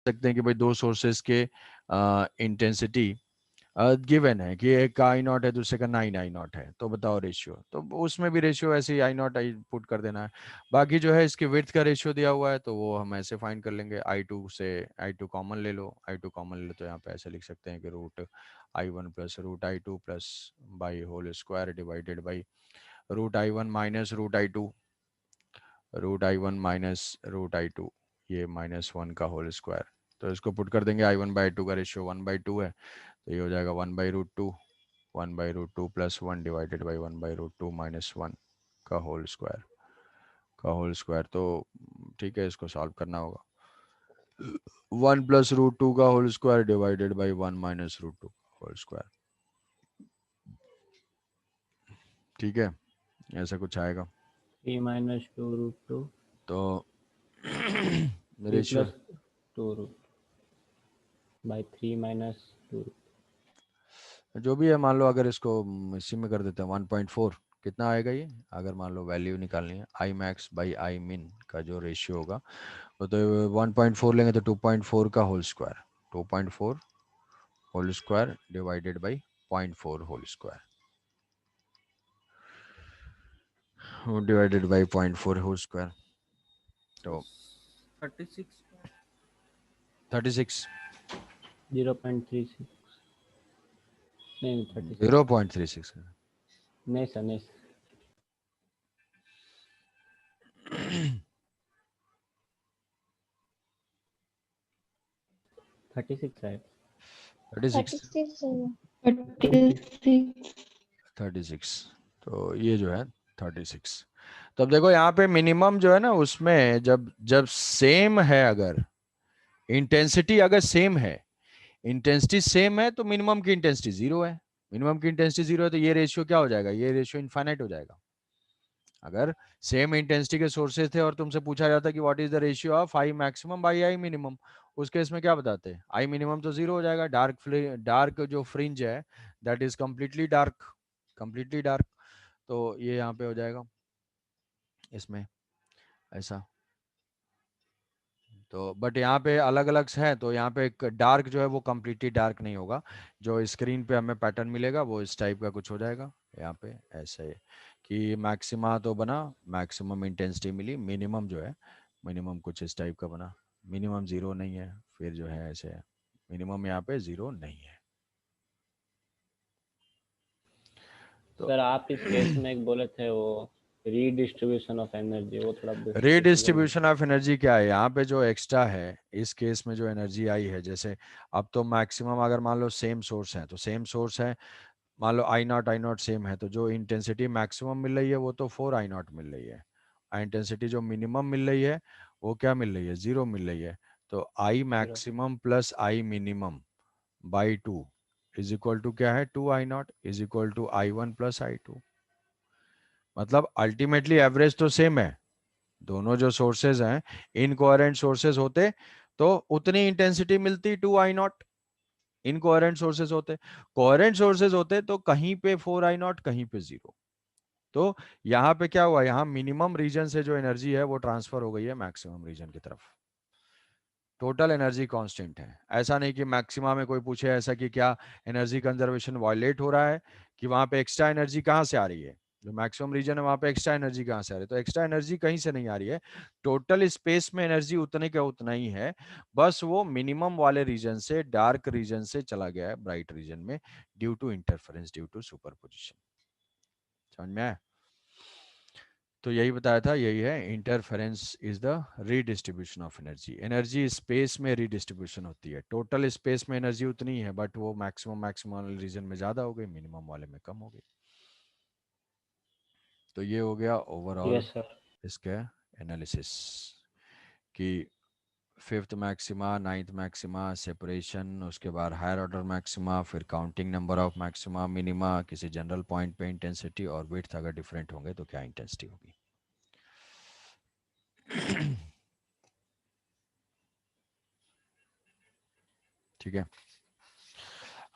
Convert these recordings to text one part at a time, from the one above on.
सकते हैं कि भाई दो सोर्सेस के इंटेंसिटी गिवन है कि एक का आई नॉट है दूसरे का 9 आई नॉट है, तो बताओ रेशियो, तो उसमें भी रेशियो ऐसे ही आई नॉट आई पुट कर देना है। बाकी जो है इसके विड्थ का रेशियो दिया हुआ है तो वो हम ऐसे फाइंड कर लेंगे, आई2 से आई2 कॉमन ले लो, आई2 कॉमन ले लो तो यहाँ पे ऐसे लिख सकते हैं कि रूट आई1 प्लस रूट आई2 plus by whole square divided by root आई1 माइनस रूट आई2, रूट आई1 माइनस रूट आई2, ये -1 का होल स्क्वायर। तो इसको पुट कर देंगे, i1/2 का रेशियो 1/2 है तो ये हो जाएगा 1/√2, 1/√2 प्लस 1 डिवाइडेड बाई 1/√2 माइनस 1 का होल स्क्वायर तो ठीक है, इसको सॉल्व करना होगा। 1 प्लस √2 का whole square divided by 1 minus √2 का होल स्क्वायर, ठीक है, ऐसा कुछ आएगा। 3 माइनस 2√2 तो 3 रेशियो प्लस 2 बाई 3 माइनस 2, जो भी है, मान लो अगर इसको इसी में कर देते हैं 1.4, कितना आएगा ये, अगर मान लो वैल्यू निकालनी है आई मैक्स बाई आई मिन का जो रेशियो होगा वो तो 1.4 लेंगे तो 2.4 का whole square, 2.4 whole square divided by 0.4 whole square divided by 0.4 whole square, तो 36 36 0.36 नहीं 36 0.36 नहीं सर नहीं सर 36 है 36 36 36, तो ये जो है 36। तो अब देखो यहाँ पे मिनिमम जो है ना उसमें जब जब सेम है, अगर इंटेंसिटी अगर सेम है, इंटेंसिटी सेम है तो मिनिमम की इंटेंसिटी जीरो है, मिनिमम की इंटेंसिटी जीरो है तो ये रेशियो क्या हो जाएगा, ये रेशियो इनफाइनाइट हो जाएगा। अगर सेम इंटेंसिटी के सोर्सेज थे और तुमसे पूछा जाता कि what is the ratio of I maximum by I minimum, उस केस में क्या बताते, आई मिनिमम तो जीरो हो जाएगा, डार्क जो फ्रिंज है दैट इज कंप्लीटली डार्क, तो ये यहाँ पे हो जाएगा इसमें ऐसा। तो बट यहाँ पे अलग अलग है, तो यहाँ पे एक डार्क जो है वो कम्प्लीटली डार्क नहीं होगा, जो स्क्रीन पे हमें पैटर्न मिलेगा वो इस टाइप का कुछ हो जाएगा यहाँ पे ऐसे है कि मैक्सिमा तो बना, मैक्सिमम इंटेंसिटी मिली, मिनिमम जो है मिनिमम कुछ इस टाइप का बना, मिनिमम जीरो नहीं है, फिर जो है ऐसे है, मिनिमम यहाँ पे जीरो नहीं है। तो सर आप इस केस में एक बोले थे वो रीडिस्ट्रीब्यूशन ऑफ एनर्जी, वो थोड़ा रीडिस्ट्रीब्यूशन ऑफ एनर्जी क्या है, यहाँ पे जो एक्स्ट्रा है इस केस में जो एनर्जी आई है, जैसे अब तो मैक्सिमम अगर मान लो सेम सोर्स है तो सेम सोर्स है, मान लो आई नॉट सेम है तो जो इंटेंसिटी मैक्सिमम मिल रही है वो तो 4 आई नॉट मिल रही है, इंटेंसिटी जो मिनिमम मिल रही है वो क्या मिल रही है, जीरो मिल रही है, तो I maximum plus I minimum by 2 is equal to क्या है, 2 I naught is equal to आई1 प्लस आई2, मतलब अल्टीमेटली एवरेज तो सेम है, दोनों जो सोर्सेज हैं इनकोहेरेंट सोर्सेज होते तो उतनी इंटेंसिटी मिलती 2 आई नॉट, इनकोहेरेंट सोर्सेज होते, कोहेरेंट सोर्सेज होते तो कहीं पे 4 आई नॉट कहीं पे जीरो। तो यहाँ पे क्या हुआ, यहाँ मिनिमम रीजन से जो एनर्जी है वो ट्रांसफर हो गई है मैक्सिमम रीजन की तरफ, टोटल एनर्जी कांस्टेंट है। ऐसा नहीं कि मैक्सिमा में कोई पूछे ऐसा कि क्या एनर्जी कंजर्वेशन वायलेट हो रहा है, कि वहां पे एक्स्ट्रा एनर्जी कहाँ से आ रही है, जो मैक्सिमम रीजन है वहां पे एक्स्ट्रा एनर्जी कहाँ से आ रही है, तो एक्स्ट्रा एनर्जी कहीं से नहीं आ रही है, टोटल स्पेस में एनर्जी उतने का उतना ही है, बस वो मिनिमम वाले रीजन से डार्क रीजन से चला गया है ब्राइट रीजन में due to interference, due to superposition. समझ में आया? तो यही बताया था, यही है interference is the redistribution of energy, energy space में रीडिस्ट्रीब्यूशन होती है, टोटल स्पेस में एनर्जी उतनी है बट वो मैक्सिमम वाले रीजन में ज्यादा हो गई, मिनिमम वाले में कम हो गई। तो ये हो गया ओवरऑल यस सर इसके एनालिसिस कि fifth maxima, ninth maxima, separation, उसके बाद हायर ऑर्डर मैक्सिमा, फिर counting number of maxima minima, किसी जनरल पॉइंट पे इंटेंसिटी और विड्थ अगर डिफरेंट होंगे तो क्या इंटेंसिटी होगी। ठीक है,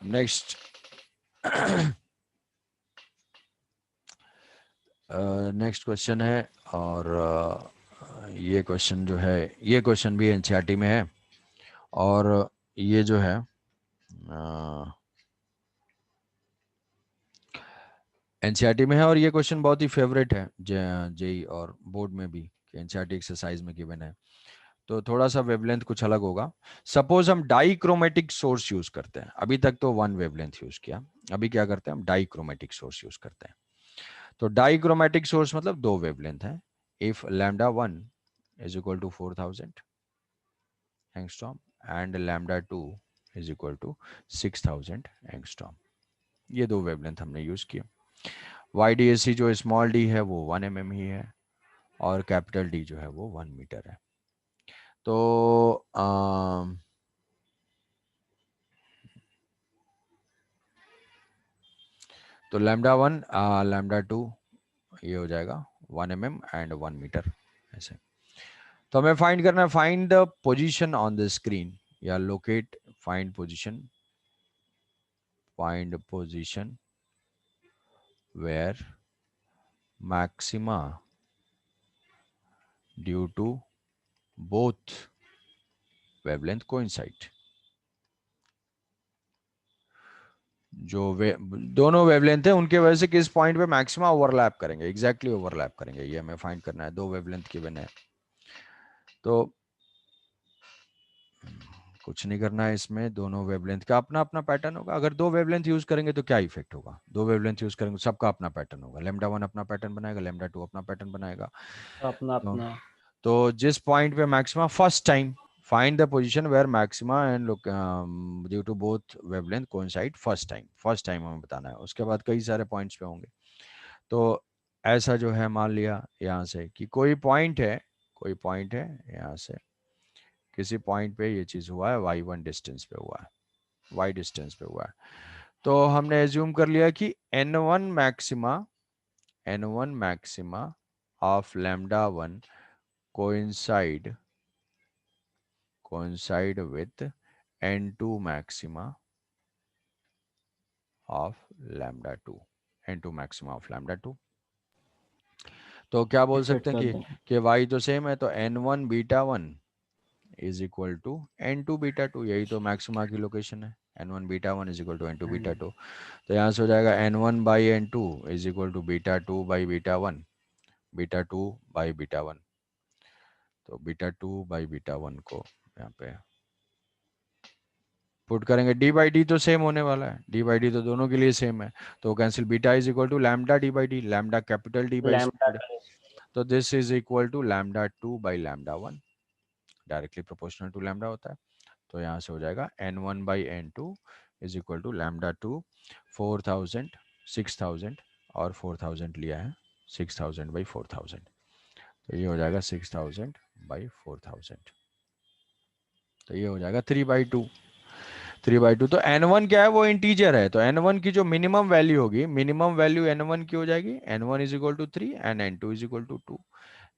नेक्स्ट नेक्स्ट क्वेश्चन है, और ये क्वेश्चन जो है ये क्वेश्चन भी एनसीईआरटी में है, और ये जो है एनसीईआरटी में है, और ये क्वेश्चन बहुत ही फेवरेट है जेई और बोर्ड में भी, कि एनसीईआरटी एक्सरसाइज में गिवन है। तो थोड़ा सा वेवलेंथ कुछ अलग होगा। सपोज हम डाइक्रोमेटिक सोर्स यूज करते हैं, अभी तक तो वन वेवलेंथ यूज किया, अभी क्या करते हैं हम डाइक्रोमेटिक सोर्स यूज करते हैं। तो डाइक्रोमेटिक सोर्स मतलब दो वेवलेंथ है। If lambda 1 is equal to 4000 angstrom and lambda 2 is equal to 6000 angstrom, ये दो वेवलेंथ हमने यूज किया। वाई डी एस सी जो स्मॉल डी है वो 1 mm ही है, और कैपिटल डी जो है वो 1 मीटर है। तो तो लैम्डा 1 लैम्डा 2 ये हो जाएगा 1 mm एंड 1 मीटर ऐसे। तो हमें फाइंड करना है, find the position on the screen, या locate, find position, find position where maxima due to both wavelength coincide. जो दोनों वेवलेंथ है उनके वजह से किस पॉइंट पे मैक्सिमा ओवरलैप करेंगे, एग्जैक्टली ओवरलैप करेंगे, ये हमें फाइंड करना है। दो वेवलेंथ गिवन है, तो कुछ नहीं करना है इसमें, दोनों वेवलेंथ का अपना अपना पैटर्न होगा। अगर दो वेवलेंथ यूज करेंगे तो क्या इफेक्ट होगा, दो वेवलेंथ यूज करेंगे सबका अपना पैटर्न होगा। लैम्डा 1 अपना पैटर्न बनाएगा, लैम्डा 2 अपना पैटर्न बनाएगा। अपना तो, अपना। तो जिस पॉइंट पे maxima first time, find the position where maxima and due to both wavelength coincide first time, first time हमें बताना है। उसके बाद कई सारे पॉइंट्स पे होंगे। तो ऐसा जो है, मान लिया यहाँ से कि कोई पॉइंट है, कोई पॉइंट है यहाँ से, किसी पॉइंट पे ये चीज हुआ है, y1 डिस्टेंस पे हुआ है, y डिस्टेंस पे हुआ है। तो हमने एज्यूम कर लिया कि n1 maxima, n1 maxima of lambda 1 coincide with n2 maxima of lambda 2, n2 maxima of lambda 2। तो क्या बोल सेट सकते हैं कर दें। कि y तो सेम है, तो n1 beta 1 is equal to n2 beta 2, यही तो मैक्सिमा की लोकेशन है। n1 beta 1 is equal to n2 beta 2। तो यहाँ से हो जाएगा n1 by n2 is equal to beta 2 by beta 1, beta 2 by beta 1। तो बीटा 2 बाई बीटा 1 को यहाँ पे पुट करेंगे, डी बाई डी तो सेम होने वाला है, डी बाई डी तो दोनों के लिए सेम है। तो cancel, beta is equal to lambda D by D, lambda capital D by lambda small D. का। तो this is equal to lambda 2 by lambda 1, directly proportional to lambda होता है। तो यहाँ से हो जाएगा n1 by n2 is equal to lambda 2 4000 6000, और 4000 लिया है, 6000 बाई 4000। तो ये हो जाएगा 6000 बाई 4000। तो ये हो जाएगा 3/2, 3/2। तो n1 क्या है, वो इंटीजर है। तो n1 की जो मिनिमम वैल्यू होगी, मिनिमम वैल्यू n1 की हो जाएगी n1 is equal to 3 and n2 is equal to 2।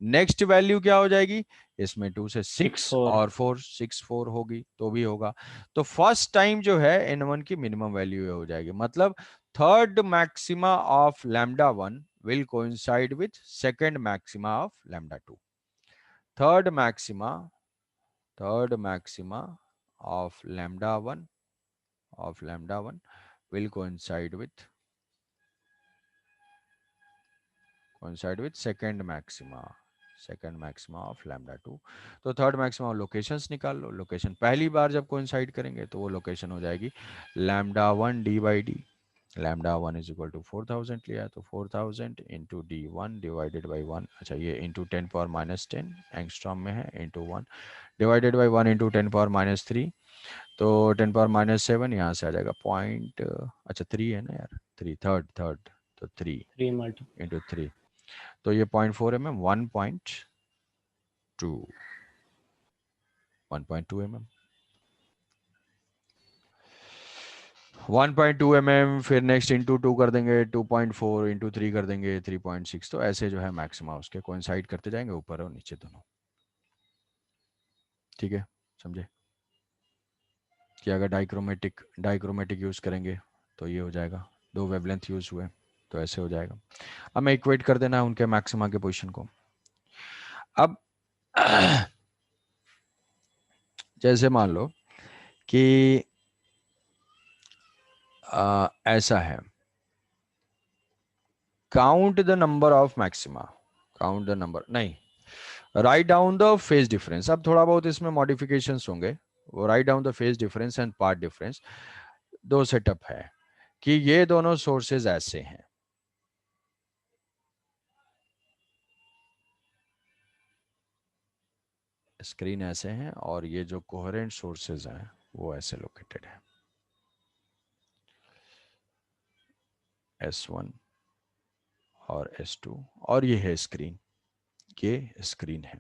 Next value क्या हो जाएगी, इसमें 2 से 6 64। और 4, 6 4 होगी तो भी होगा। तो फर्स्ट टाइम जो है n1 की मिनिमम वैल्यू हो जाएगी, मतलब third maxima of lambda 1 will coincide with second maxima of lambda 2। Third maxima, third maxima of lambda 1 will coincide with second maxima of lambda 2। तो थर्ड मैक्सिमा लोकेशंस निकाल लो। Location पहली बार जब coincide करेंगे तो वो लोकेशन हो जाएगी lambda 1 D by D. Lambda 1 is equal to 4000 लिया है, तो 4000 इंटू d1 डिवाइडेड बाई 1, अच्छा ये इंटू 10⁻10 एंगस्ट्रॉम में है, इंटू 1 डिवाइडेड बाई 1 इंटू 10⁻3, तो 10⁻7 यहाँ से आ जाएगा पॉइंट, अच्छा 3 है ना यार, 3 थर्ड थर्ड, तो 3 3 मल्टी। इंटू 3, तो ये 0.4 mm, 1.2, 1.2 mm, 1.2 mm, फिर नेक्स्ट इंटू 2 कर देंगे, 2.4 इंटू 3 कर देंगे, 3.6। तो ऐसे जो है मैक्सिमा उसके कोइंसाइड करते जाएंगे, ऊपर और नीचे दोनों। ठीक है, समझे कि अगर डाइक्रोमेटिक यूज करेंगे तो ये हो जाएगा, दो वेवलेंथ यूज हुए तो ऐसे हो जाएगा। हमें इक्वेट कर देना है उनके मैक्सिमा के पोजीशन को। अब जैसे मान लो कि ऐसा है, count the number of maxima, count the number नहीं, write down the phase difference. अब थोड़ा बहुत इसमें मॉडिफिकेशंस होंगे, वो write down the phase difference and part difference. दो सेटअप है कि ये दोनों सोर्सेज ऐसे हैं, स्क्रीन ऐसे हैं, और ये जो कोहेरेंट सोर्सेज हैं वो ऐसे लोकेटेड है, S1 और S2, और ये है स्क्रीन, ये स्क्रीन है।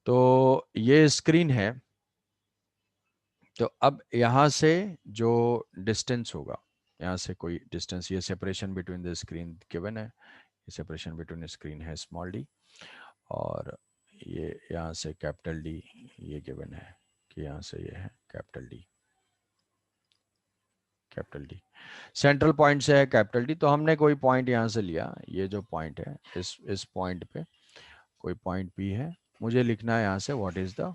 तो ये स्क्रीन है, तो अब यहाँ से जो डिस्टेंस होगा, यहाँ से कोई डिस्टेंस, ये separation between the screen given है, ये सेपरेशन बिटवीन स्क्रीन है स्मॉल डी, और ये यहाँ से कैपिटल डी ये गिवन है कि यहाँ से ये है capital D, capital D central point से है कैपिटल डी। तो हमने कोई पॉइंट यहाँ से लिया, ये जो पॉइंट है, इस पॉइंट पे कोई पॉइंट पी है, मुझे लिखना है यहाँ से what is the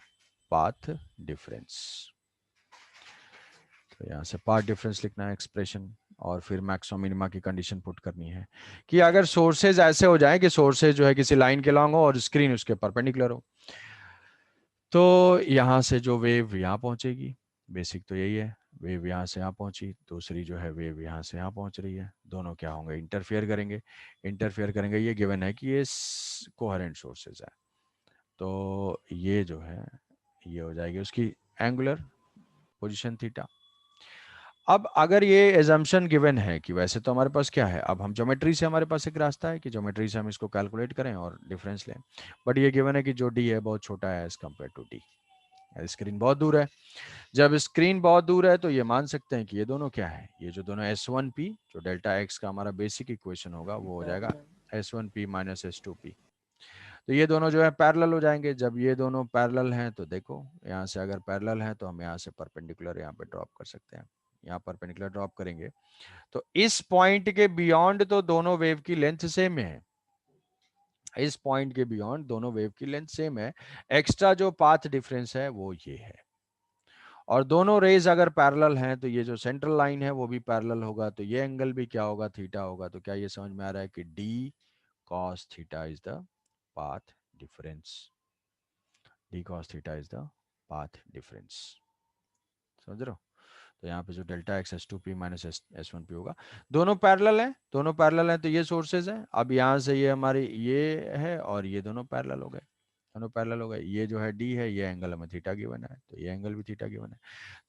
path difference. तो यहाँ से पाथ डिफरेंस लिखना है एक्सप्रेशन, और फिर मैक्सिमम मिनिमा की कंडीशन पुट करनी है कि अगर सोर्सेज ऐसे हो जाए कि सोर्सेज जो है किसी लाइन के लॉन्ग हो और स्क्रीन उसके परपेंडिकुलर हो, तो यहाँ से जो वेव यहाँ पहुंचेगी, बेसिक तो यही है, वेव यहाँ से यहाँ पहुंची, दूसरी जो है वेव यहाँ से यहाँ पहुंच रही है, दोनों क्या होंगे, इंटरफेयर करेंगे, इंटरफेयर करेंगे। ये गिवन है कि ये कोहेरेंट सोर्सेज है, तो ये जो है ये हो जाएगी उसकी एंगुलर पोजीशन थीटा। अब अगर ये एजम्पशन गिवन है कि वैसे तो हमारे पास क्या है, अब हम ज्योमेट्री से, हमारे पास एक रास्ता है कि ज्योमेट्री से हम इसको कैलकुलेट करें और डिफरेंस लें, बट ये गिवन है कि जो डी है बहुत छोटा है as compare to D, screen बहुत दूर है। जब स्क्रीन बहुत दूर है तो ये मान सकते हैं कि ये दोनों क्या है, ये जो दोनों S1P, जो डेल्टा एक्स का हमारा बेसिक इक्वेशन होगा वो हो जाएगा S1P माइनस S2P। तो ये दोनों जो है पैरेलल हो जाएंगे। जब ये दोनों पैरेलल हैं तो देखो यहाँ से अगर पैरेलल हैं तो हम यहाँ से परपेंडिकुलर यहाँ पे ड्रॉप कर सकते हैं, यहाँ परपेंडिकुलर ड्रॉप करेंगे तो इस पॉइंट के बियॉन्ड तो दोनों वेव की लेंथ सेम है, इस पॉइंट के बियॉन्ड दोनों वेव की लेंथ सेम है, एक्स्ट्रा जो पाथ डिफरेंस है वो ये है। और दोनों रेज अगर पैरेलल हैं तो ये जो सेंट्रल लाइन है वो भी पैरेलल होगा, तो ये एंगल भी क्या होगा, थीटा होगा। तो क्या ये समझ में आ रहा है कि D cos theta is the path difference, D cos theta is the path difference, समझ रहे हो। तो यहाँ पे जो delta x S2P minus S1P होगा, दोनों पैरेलल हैं, दोनों पैरेलल हैं तो ये सोर्सेज हैं। अब यहाँ से ये हमारी ये है और ये दोनों पैरेलल हो गए, दोनों पैरेलल हो गए। ये जो है डी है, ये एंगल हमें थीटा गिवन है, तो ये एंगल भी थीटा गिवन है।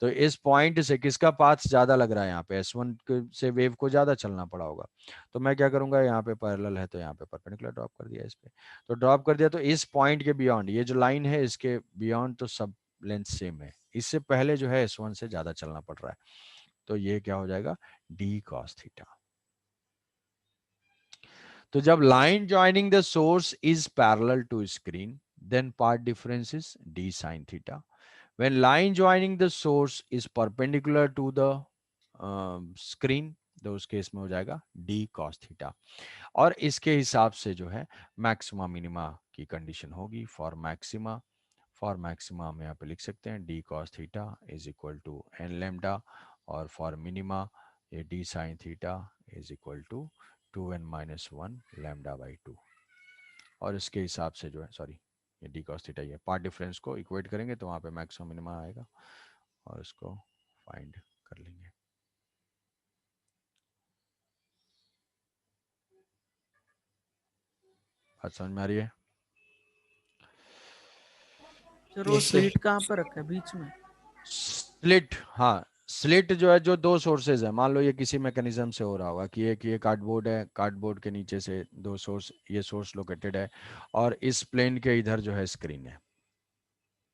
तो इस पॉइंट से किसका पाथ ज्यादा लग रहा है, यहाँ पे S1 से वेव को ज्यादा चलना पड़ा होगा। तो मैं क्या करूंगा, यहाँ पे पैरेलल है तो यहाँ पे परपेंडिकुलर ड्रॉप कर दिया इस पे, तो ड्रॉप कर दिया तो इस पॉइंट के बियॉन्ड, ये जो लाइन है इसके बियॉन्ड तो सब लेंथ सेम है, इससे पहले जो है S1 से ज्यादा चलना पड़ रहा है, तो ये क्या हो जाएगा, डी कॉस थीटा। तो जब line joining the source is parallel to screen, then path difference is D sine theta. When line joining the source is perpendicular to the screen, तो उस केस में हो जाएगा d cos थीटा। और इसके हिसाब से जो है मैक्सिमा मिनिमा की कंडीशन होगी फॉर मैक्सिमा, फॉर मैक्सिमा हम यहाँ पे लिख सकते हैं d cos theta is equal to n lambda, और फॉर मिनिमा ये d sin theta is equal to 2n minus 1 lambda by 2। और इसके हिसाब से जो है, सॉरी ये डी कॉस थीटा, ये पार्ट डिफरेंस को इक्वेट करेंगे तो वहाँ पे मैक्सिमम मिनिमा आएगा और इसको फाइंड कर लेंगे। बात समझ में आ रही है। सर वो स्लिट कहाँ पर रखा है, बीच में? स्लिट, हाँ स्लिट जो है, जो दो सोर्सेज है, मान लो ये किसी मैकेनिज्म से हो रहा होगा कि एक ये कार्डबोर्ड है, कार्डबोर्ड के नीचे से दो सोर्स, ये सोर्स लोकेटेड है और इस प्लेन के इधर जो है स्क्रीन है।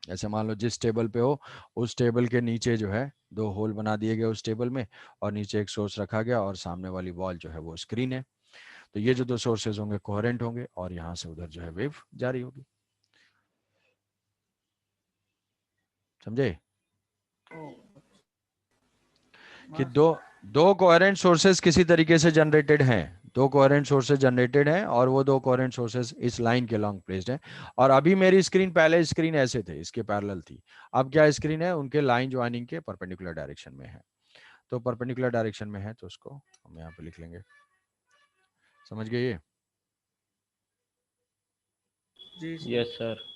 ऐसे मान लो जिस टेबल पे हो उस टेबल के नीचे जो है दो होल बना दिए गए उस टेबल में, और नीचे एक सोर्स रखा गया और सामने वाली वॉल जो है वो स्क्रीन है। तो ये जो दो सोर्सेज होंगे कोहेरेंट होंगे और यहाँ से उधर जो है वेव जारी होगी, समझे कि दो दो कोहेरेंट सोर्सेज किसी तरीके से जनरेटेड हैं, दो कोहेरेंट सोर्सेज जनरेटेड हैं और वो दो कोहेरेंट सोर्सेज इस लाइन के लॉन्ग प्लेस्ड हैं। और अभी मेरी स्क्रीन, पहले स्क्रीन ऐसे थे, इसके पैरेलल थी, अब क्या स्क्रीन है, उनके लाइन ज्वाइनिंग के परपेंडिकुलर डायरेक्शन में है। तो परपेंडिकुलर डायरेक्शन में है तो उसको हम यहाँ पे लिख लेंगे। समझ गए ये? जी सर। Yes sir.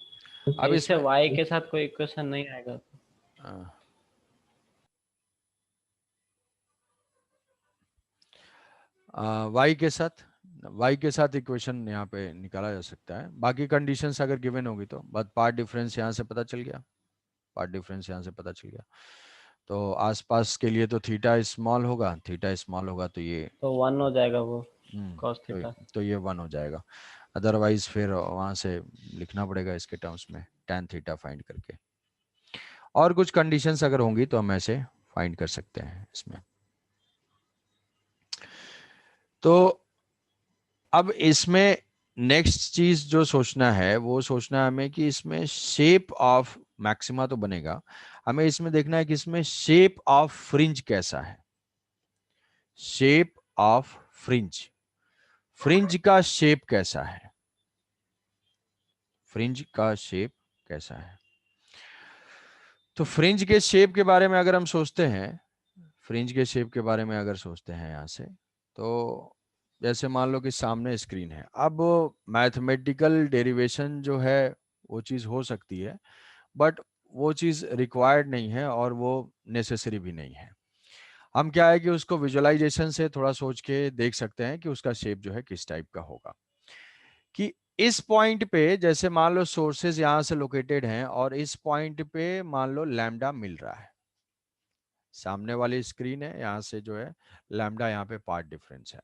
अब इससे इसमें y के साथ कोई इक्वेशन नहीं आएगा? y के साथ, y के साथ इक्वेशन यहाँ पे निकाला जा सकता है, बाकी कंडीशंस अगर गिवन होगी तो। बट पार्ट डिफरेंस यहाँ से पता चल गया, पार्ट डिफरेंस यहाँ से पता चल गया। तो आसपास के लिए तो थीटा स्मॉल होगा, थीटा स्मॉल होगा तो ये तो 1 हो जाएगा वो cos तो, थीटा। तो ये 1 हो जाएगा। अदरवाइज फिर वहां से लिखना पड़ेगा इसके टर्म्स में tan थीटा फाइंड करके। और कुछ कंडीशंस अगर होंगी तो हम ऐसे फाइंड कर सकते हैं इसमें। तो अब इसमें नेक्स्ट चीज जो सोचना है वो सोचना है हमें कि इसमें शेप ऑफ मैक्सिमा तो बनेगा, हमें इसमें देखना है कि इसमें शेप ऑफ फ्रिंज कैसा है। शेप ऑफ फ्रिंज, फ्रिंज का शेप कैसा है, फ्रिंज का शेप कैसा है। तो फ्रिंज के शेप के बारे में अगर हम सोचते हैं, फ्रिंज के शेप के बारे में अगर सोचते हैं यहाँ से, तो जैसे मान लो कि सामने स्क्रीन है। अब मैथमेटिकल डेरिवेशन जो है वो चीज़ हो सकती है, बट वो चीज़ रिक्वायर्ड नहीं है और वो नेसेसरी भी नहीं है। हम क्या है कि उसको विजुअलाइजेशन से थोड़ा सोच के देख सकते हैं कि उसका शेप जो है किस टाइप का होगा। कि इस पॉइंट पे जैसे मान लो सोर्सेज यहां से लोकेटेड हैं और इस पॉइंट पे मान लो लैम्डा मिल रहा है, सामने वाली स्क्रीन है, यहां से जो है लैम्डा यहाँ पे पार्ट डिफरेंस है।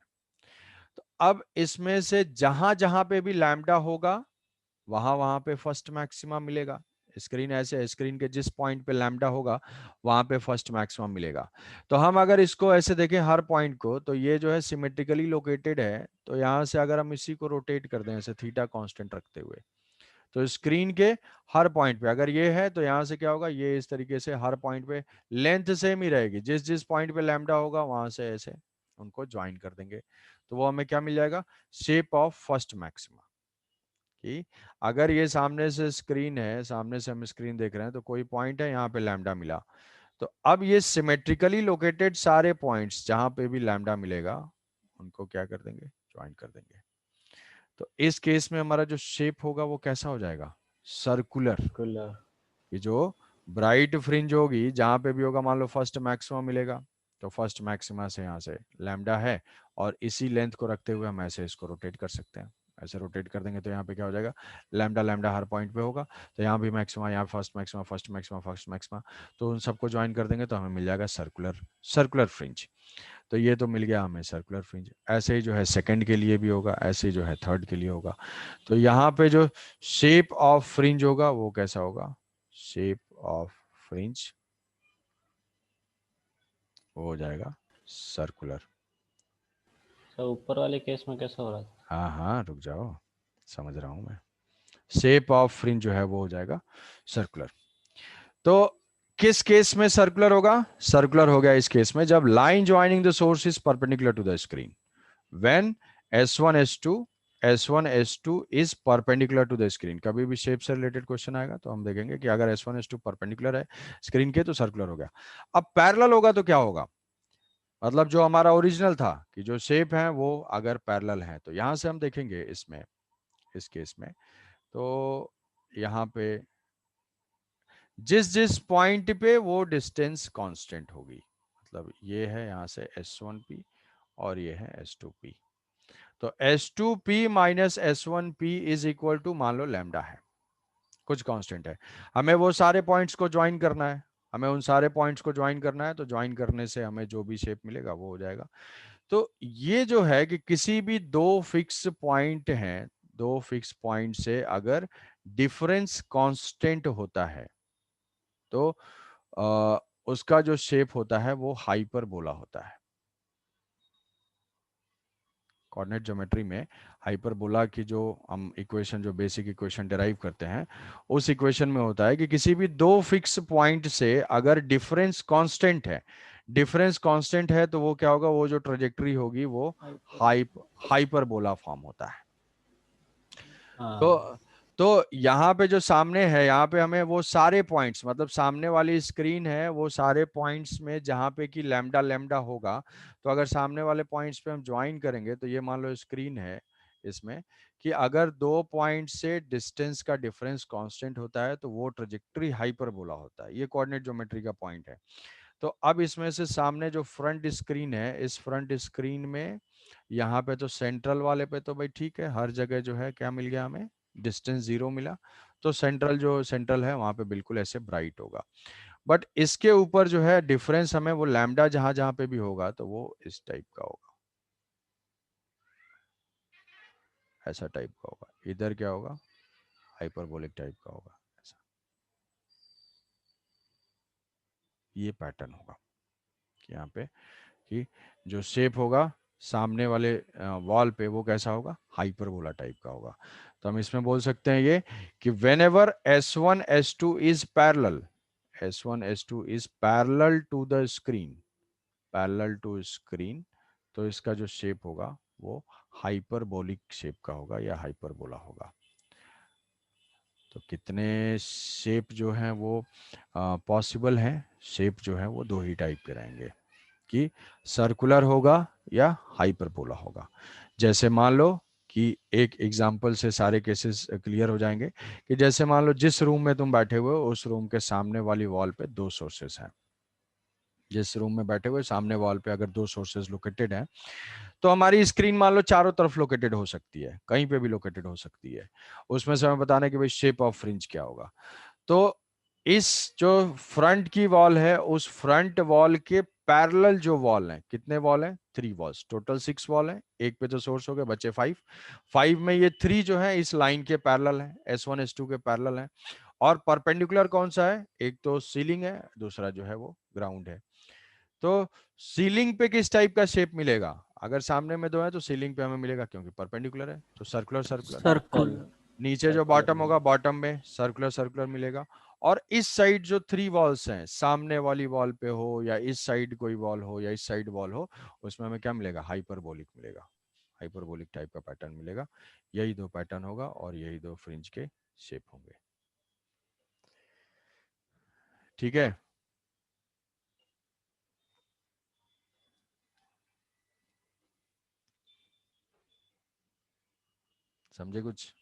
तो अब इसमें से जहां जहां पे भी लैम्डा होगा वहां वहां पे फर्स्ट मैक्सिमा मिलेगा। स्क्रीन ऐसे है, स्क्रीन के जिस पॉइंट पे लैम्डा होगा वहां पे फर्स्ट मैक्सिमा मिलेगा। तो हम अगर इसको ऐसे देखें हर पॉइंट को, तो ये जो है सिमेट्रिकली लोकेटेड है। तो यहां से अगर हम इसी को रोटेट कर दें ऐसे थीटा कांस्टेंट रखते हुए, तो स्क्रीन के हर पॉइंट पे अगर ये है तो यहाँ से क्या होगा, ये इस तरीके से हर पॉइंट पे लेंथ सेम ही रहेगी, जिस जिस पॉइंट पे लैम्डा होगा वहां से ऐसे उनको ज्वाइन कर देंगे। तो वो हमें क्या मिल जाएगा, शेप ऑफ फर्स्ट मैक्सिमा। कि अगर ये सामने से स्क्रीन है, सामने से हम स्क्रीन देख रहे हैं, तो कोई पॉइंट है यहाँ पे लैम्डा मिला, तो अब ये सिमेट्रिकली लोकेटेड सारे पॉइंट्स जहां पे भी लैम्डा मिलेगा उनको क्या कर देंगे, ज्वाइन कर देंगे। तो इस केस में हमारा जो शेप होगा वो कैसा हो जाएगा, सर्कुलर। कूलर। कि जो ब्राइट फ्रिंज होगी जहां पे भी होगा, मान लो फर्स्ट मैक्सिमा मिलेगा, तो फर्स्ट मैक्सिमा से यहाँ से लैम्डा है और इसी लेंथ को रखते हुए हम ऐसे इसको रोटेट कर सकते हैं। ऐसे रोटेट कर देंगे तो यहाँ पे क्या हो जाएगा, लैम्डा लैम्डा हर पॉइंट पे होगा, तो यहाँ भी मैक्सिमा, यहाँ first maxima first maxima first maxima, तो उन सबको ज्वाइन कर देंगे तो हमें मिल जाएगा सर्कुलर, सर्कुलर फ्रिंज। तो ये तो मिल गया हमें सर्कुलर फ्रिंज। ऐसे ही जो है सेकंड के लिए भी होगा, ऐसे ही जो है थर्ड के लिए होगा। तो यहाँ पे जो शेप ऑफ फ्रिंज होगा वो कैसा होगा, शेप ऑफ फ्रिंज वो हो जाएगा सर्कुलर। सर ऊपर वाले केस में कैसा हो रहा था? हाँ हाँ रुक जाओ, समझ रहा हूँ मैं। शेप ऑफ फ्रिंज जो है वो हो जाएगा सर्कुलर। तो किस केस में सर्कुलर होगा, सर्कुलर हो गया इस केस में जब line joining the source is perpendicular to the screen, when S1 S2 is perpendicular to the screen. कभी भी शेप से रिलेटेड क्वेश्चन आएगा तो हम देखेंगे कि अगर S1 S2 परपेंडिकुलर है स्क्रीन के तो सर्कुलर हो गया। अब पैरेलल होगा तो क्या होगा, मतलब जो हमारा ओरिजिनल था कि जो शेप है वो अगर पैरेलल है, तो यहां से हम देखेंगे इसमें, इस केस में, तो यहाँ पे जिस जिस पॉइंट पे वो डिस्टेंस कांस्टेंट होगी, मतलब ये है यहाँ से S1P और ये है S2P, तो S2P minus S1P is equal to मान लो लैम्डा है, कुछ कांस्टेंट है। हमें वो सारे पॉइंट्स को ज्वाइन करना है, हमें उन सारे पॉइंट्स को ज्वाइन करना है, तो ज्वाइन करने से हमें जो भी शेप मिलेगा वो हो जाएगा। तो ये जो है कि किसी भी दो फिक्स पॉइंट हैं, दो फिक्स पॉइंट से अगर डिफरेंस कांस्टेंट होता है तो उसका जो शेप होता है वो हाइपरबोला होता है। कोऑर्डिनेट ज्योमेट्री में हाइपरबोला की जो हम इक्वेशन, जो बेसिक इक्वेशन डिराइव करते हैं, उस इक्वेशन में होता है कि किसी भी दो फिक्स पॉइंट से अगर डिफरेंस कांस्टेंट है, डिफरेंस कांस्टेंट है तो वो क्या होगा, वो जो ट्रेजेक्टरी होगी वो हाइपरबोला फॉर्म होता है। तो हाँ यहाँ पे जो सामने है, यहाँ पे हमें वो सारे पॉइंट्स, मतलब सामने वाली स्क्रीन है वो सारे पॉइंट्स में जहाँ पे कि लैम्डा लैम्डा होगा, तो अगर सामने वाले पॉइंट्स पे हम ज्वाइन करेंगे तो ये मान लो स्क्रीन है इसमें, कि अगर दो पॉइंट से डिस्टेंस का डिफरेंस कांस्टेंट होता है तो वो ट्रेजेक्टरी हाइपरबोला होता है। ये कोऑर्डिनेट ज्योमेट्री का पॉइंट है। तो अब इसमें से सामने जो फ्रंट स्क्रीन है, इस फ्रंट स्क्रीन में यहाँ पे तो सेंट्रल वाले पे तो भाई ठीक है, हर जगह जो है क्या मिल गया हमें, डिस्टेंस 0 मिला। तो सेंट्रल जो सेंट्रल है वहां पे बिल्कुल ऐसे ब्राइट होगा। बट इसके ऊपर जो है डिफरेंस हमें वो लैम्डा जहां जहां पे भी होगा तो वो इस टाइप का होगा, ऐसा टाइप का होगा। इधर क्या होगा, हाइपरबोलिक टाइप का होगा ऐसा। ये पैटर्न होगा कि यहाँ पे कि जो शेप होगा सामने वाले वॉल पे वो कैसा होगा, हाइपरबोला टाइप का होगा। तो हम इसमें बोल सकते हैं ये कि whenever S1 S2 is parallel, S1 S2 is parallel to the screen, parallel to screen, तो इसका जो शेप होगा वो हाइपरबोलिक शेप का होगा या हाइपरबोला होगा। तो कितने शेप जो हैं वो पॉसिबल हैं, शेप जो है वो दो ही टाइप के रहेंगे, कि सर्कुलर होगा या हाइपरबोला होगा। जैसे मान लो कि एक एग्जांपल से सारे केसेस क्लियर हो जाएंगे, कि जैसे मान लो जिस रूम में तुम बैठे हुए हो उस रूम के सामने वाली वॉल पे दो सोर्सेस हैं। जिस रूम में बैठे हुए सामने वॉल पे अगर दो सोर्सेज लोकेटेड हैं, तो हमारी स्क्रीन मान लो चारों तरफ लोकेटेड हो सकती है, कहीं पे भी लोकेटेड हो सकती है। उसमें से हमें बताना है कि भाई शेप ऑफ फ्रिंज क्या होगा। तो इस जो फ्रंट की वॉल है उस फ्रंट वॉल के पैरेलल जो वॉल है, कितने वॉल है, 3 वॉल्स, टोटल 6 वॉल है, एक पे तो सोर्स हो गए, बचे 5। 5 में ये 3 जो है इस लाइन के पैरेलल है, S1 S2 के पैरेलल है। और परपेंडिकुलर कौन सा है, एक तो सीलिंग है, दूसरा जो है वो ग्राउंड है। तो सीलिंग पे किस टाइप का शेप मिलेगा, अगर सामने में दो है तो सीलिंग पे हमें मिलेगा क्योंकि परपेंडिकुलर है तो सर्कुलर सर्कुलर। सर्कुल। नीचे जो सर्कुलर बॉटम में। होगा बॉटम में सर्कुलर सर्कुलर मिलेगा। और इस साइड जो 3 वॉल्स हैं, सामने वाली वॉल पे हो या इस साइड कोई वॉल हो या इस साइड वॉल हो, उसमें हमें क्या मिलेगा, हाइपरबोलिक मिलेगा, हाइपरबोलिक टाइप का पैटर्न मिलेगा। यही दो पैटर्न होगा और यही दो फ्रिंज के शेप होंगे। ठीक है, समझे कुछ।